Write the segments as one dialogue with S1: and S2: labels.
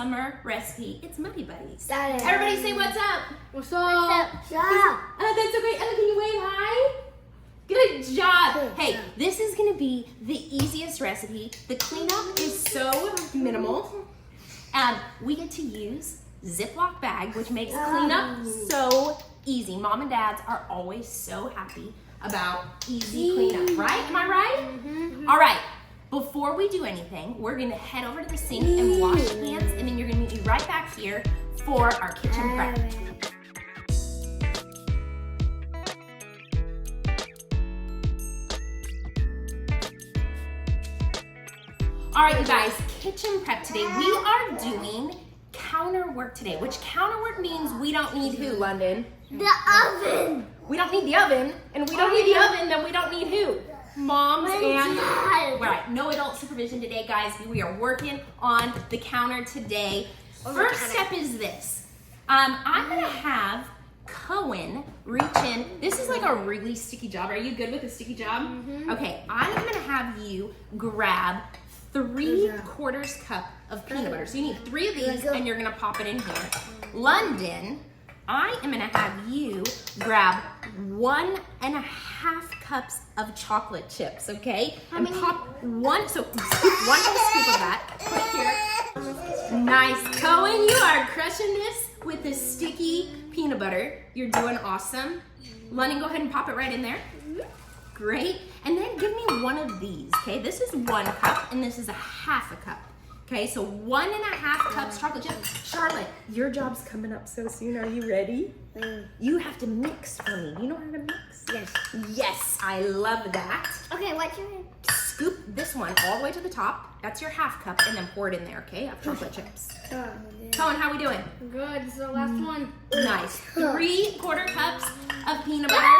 S1: summer recipe. It's Muddy Buddies.
S2: Got it.
S1: Everybody say what's up.
S2: What's up?
S1: That's so great. Ella, can you wave hi? Good job. Hey, this is gonna be the easiest recipe. The cleanup is so minimal. We get to use Ziploc bag, which makes cleanup so easy. Mom and dads are always so happy about easy cleanup, right? Am I right? Mm-hmm. All right, before we do anything, we're gonna head over to the sink and wash hands, and then you're gonna meet me right back here for our kitchen prep. All right, you guys, kitchen prep today. We are doing counter work today, which counter work means we don't need who, London?
S2: The oven.
S1: We don't need the oven, and we don't need the oven, then we don't need who? Moms and
S2: dad.
S1: Right, no adult supervision today, guys. We are working on the counter today. First step is this. I'm gonna have Cohen reach in. This is like a really sticky job. Are you good with a sticky job? Mm-hmm. Okay, I'm gonna have you grab 3/4 cup of peanut butter. So you need 3 of these, and you're gonna pop it in here. London, I am gonna have you grab 1.5 cups of chocolate chips, okay? And pop one, so scoop 1 whole scoop of that. Put it here. Nice, Cohen, you are crushing this with the sticky peanut butter. You're doing awesome. London, go ahead and pop it right in there. Great. And then give me 1 of these, okay? This is 1 cup, and this is 1/2 cup. Okay, so 1.5 cups chocolate chip. Charlotte, your job's coming up so soon. Are you ready? You have to mix for me. You know how to mix?
S2: Yes.
S1: Yes, I love that.
S2: Okay, what's your name?
S1: Scoop this one all the way to the top. That's your 1/2 cup, and then pour it in there, okay? Of chocolate chips. Cohen, how we doing?
S2: Good. This is the last one.
S1: Nice. 3/4 cups of peanut butter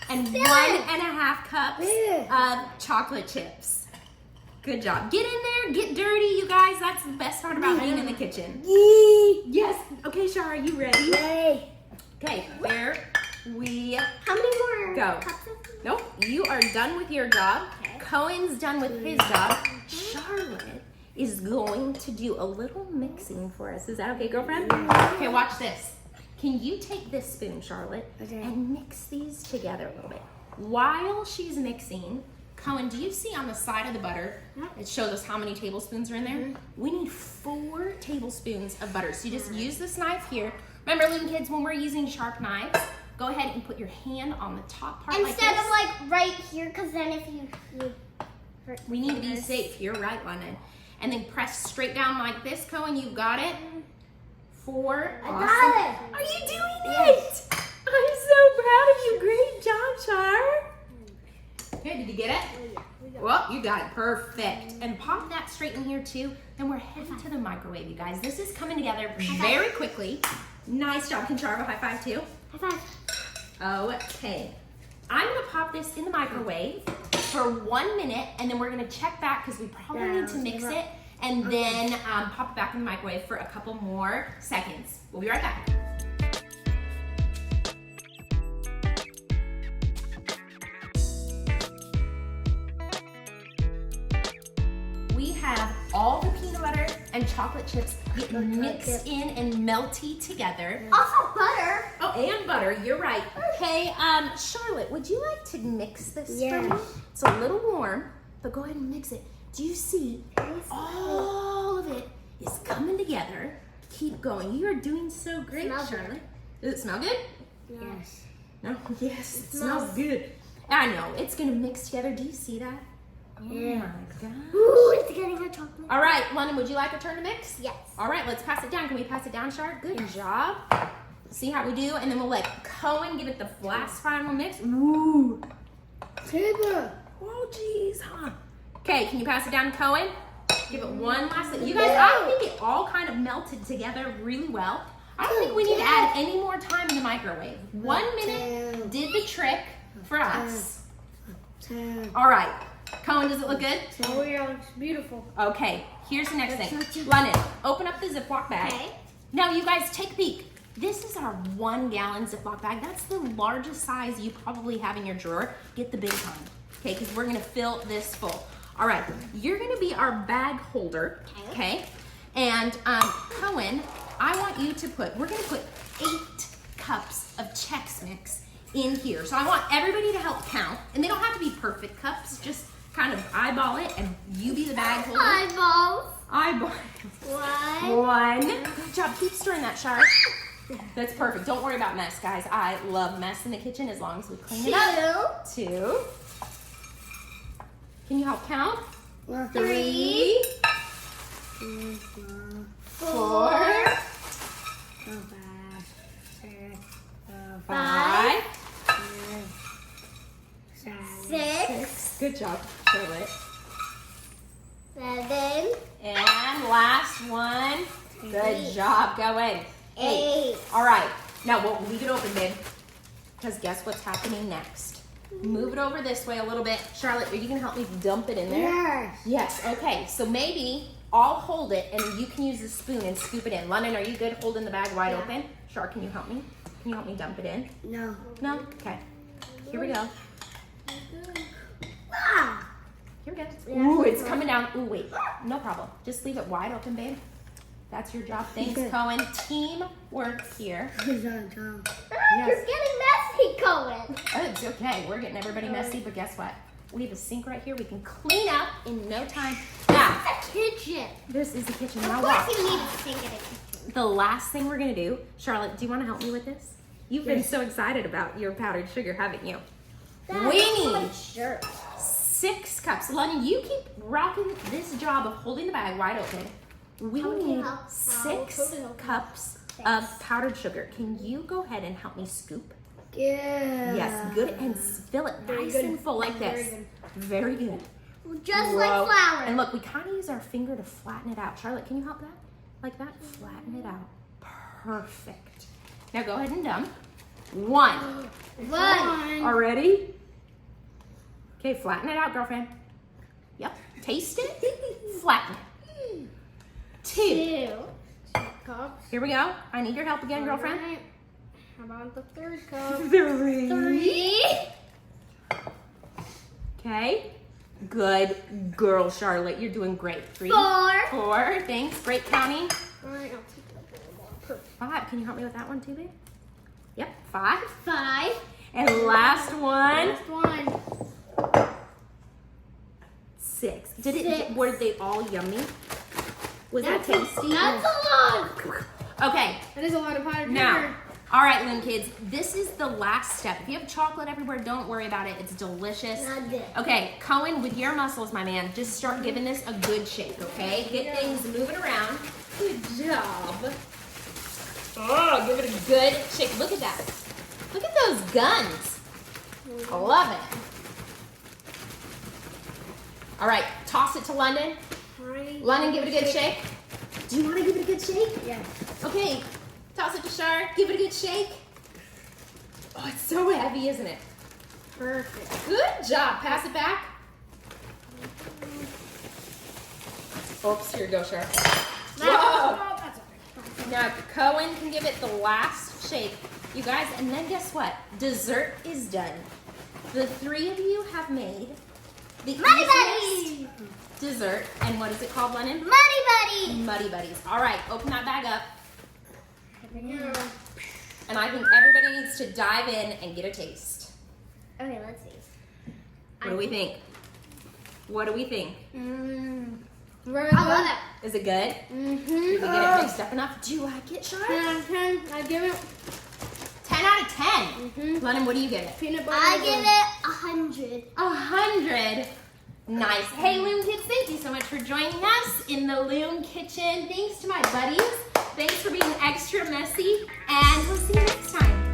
S1: and 1.5 cups of chocolate chips. Good job. Get in there, get dirty, you guys. That's the best part about being in the kitchen. Yes. Okay, Shar, are you ready?
S2: Yay.
S1: Okay, there we
S2: How many more
S1: go.
S2: cups of food?
S1: Nope, you are done with your job.
S2: Okay.
S1: Cohen's done with his job. Charlotte is going to do a little mixing for us. Is that okay, girlfriend? Okay, watch this. Can you take this spoon, Charlotte, and mix these together a little bit? While she's mixing, Cohen, do you see on the side of the butter, it shows us how many tablespoons are in there? We need 4 tablespoons of butter. So you just use this knife here. Remember, little kids, when we're using sharp knives, go ahead and put your hand on the top part
S2: Instead
S1: like
S2: of like right here, because then if you hurt
S1: we need to be safe. You're right, London. And then press straight down like this, Cohen. You got it? 4.
S2: I
S1: Awesome.
S2: got it.
S1: Are you doing it? I'm so proud of you. Great job, Char. Okay, did you get it? Well, you got it. Perfect. And pop that straight in here too. Then we're heading to the microwave, you guys. This is coming together very quickly. Nice job. Can Char have a high five too?
S2: High five.
S1: Okay. I'm gonna pop this in the microwave for 1 minute, and then we're gonna check back because we probably need to mix it, and then pop it back in the microwave for a couple more seconds. We'll be right back. We have all the peanut butter and chocolate chips getting mixed in and melty together.
S2: Also butter.
S1: Oh, and butter, you're right. Hey, Charlotte, would you like to mix this for me? It's a little warm, but go ahead and mix it. Do you see all of it is coming together? Keep going. You are doing so great, Charlotte. Does it smell good?
S2: Yes.
S1: No? Yes, it smells good. I know, it's gonna mix together. Do you see that? Oh my gosh.
S2: Ooh, it's getting a chocolate.
S1: All right, London, would you like a turn to mix?
S2: Yes.
S1: All right, let's pass it down. Can we pass it down, Char? Good job. See how we do? And then we'll let Cohen give it the last final mix. Ooh. Oh, geez, huh? Okay, can you pass it down to Cohen? Give it one last. You guys, I think it all kind of melted together really well. I don't think we need to add any more time in the microwave. 1 minute did the trick for us. All right. Cohen, does it look good?
S2: Oh yeah, it looks beautiful.
S1: Okay, here's the next thing. London, open up the Ziploc bag.
S2: Okay.
S1: Now you guys, take a peek. This is our 1 gallon Ziploc bag. That's the largest size you probably have in your drawer. Get the big one, okay, because we're gonna fill this full. All right, you're gonna be our bag holder, okay? And Cohen, I want you to we're gonna put 8 cups of Chex Mix in here. So I want everybody to help count. And they don't have to be perfect cups, just kind of eyeball it and you be the bag holder. Eyeball. 1. Good job, keep stirring that, Shar. That's perfect. Don't worry about mess, guys. I love mess in the kitchen as long as we clean it up. 2. Can you help count? 3. 4. 5. 6. Good job, Charlotte.
S2: 7.
S1: And last one. Good job, going.
S2: 8.
S1: All right, now we'll leave it open, babe. Because guess what's happening next? Move it over this way a little bit. Charlotte, are you gonna help me dump it in there?
S2: Yes.
S1: Yes, okay, so maybe I'll hold it and you can use the spoon and scoop it in. London, are you good holding the bag wide open? Char, can you help me? Can you help me dump it in?
S2: No.
S1: No? Okay. Here we go.
S2: Ah.
S1: Here we go. Ooh, it's coming down. Ooh, wait. No problem. Just leave it wide open, babe. That's your job. Thanks, Cohen. Teamwork here.
S2: You're getting messy, Cohen.
S1: Oh, it's okay. We're getting everybody messy, but guess what? We have a sink right here. We can clean up in no time. Now,
S2: It's a kitchen.
S1: this is the kitchen.
S2: Of
S1: Now
S2: course
S1: watch.
S2: you need a sink in a kitchen.
S1: The last thing we're gonna do, Charlotte, do you want to help me with this? You've been so excited about your powdered sugar, haven't you? We need 6 cups. London, you keep rocking this job of holding the bag wide open. We need 6 cups of powdered sugar. Can you go ahead and help me scoop?
S2: Yeah.
S1: Yes, good, and fill it nice and full like this. Very good.
S2: Just
S1: Whoa.
S2: like flour.
S1: And look, we kind of use our finger to flatten it out. Charlotte, can you help that? Like that? Flatten it out. Perfect. Now go ahead and dump. 1. Already? Okay, flatten it out, girlfriend. Yep. Taste it. Flatten it. 2.
S2: 2 cups.
S1: Here we go. I need your help again, girlfriend.
S2: Right. How about the 3rd cup?
S1: 3.
S2: 3.
S1: Okay. Good girl, Charlotte. You're doing great. 3.
S2: 4.
S1: 4. Thanks. Great counting.
S2: Alright, I'll take that little more. Perfect.
S1: 5. Can you help me with that one too, babe? Yep. 5.
S2: 5.
S1: And last one.
S2: Last one.
S1: 6.
S2: Six.
S1: Were they all yummy? Was that tasty?
S2: That's a lot.
S1: Okay.
S2: That is a lot of powdered
S1: Now,
S2: sugar.
S1: all right, Loom kids, this is the last step. If you have chocolate everywhere, don't worry about it. It's delicious.
S2: Not good.
S1: Okay, Cohen, with your muscles, my man, just start giving this a good shake, okay? Get things moving around. Good job. Oh, give it a good shake. Look at that. Look at those guns. I love it. All right, toss it to London. London, give it a good shake. Do you want to give it a good shake?
S2: Yes.
S1: Okay, toss it to Shar. Give it a good shake. Oh, it's so heavy, isn't it?
S2: Perfect.
S1: Good job. Pass it back. Oops, here you go, Shar. Whoa.
S2: That's okay.
S1: Now, Cohen can give it the last shake. You guys, and then guess what? Dessert is done. The 3 of you have made the
S2: Muddy
S1: easiest
S2: Buddies!
S1: dessert. And what is it called, Lennon?
S2: Muddy Buddies!
S1: Muddy Buddies. All right, open that bag up.
S2: Yeah.
S1: And I think everybody needs to dive in and get a taste.
S2: Okay, let's see.
S1: What do we think? What do we think?
S2: I love it.
S1: Is it good?
S2: Mm-hmm.
S1: Did we get it mixed up enough? Do you like it, Shar?
S2: 10 out of 10. I give it
S1: 10 out of 10.
S2: Mm-hmm.
S1: Lennon, what do you give it?
S2: peanut butter. I give it 100.
S1: 100. Nice. Hey, Loom Kids, thank you so much for joining us in the Loom Kitchen. Thanks to my buddies. Thanks for being extra messy, and we'll see you next time.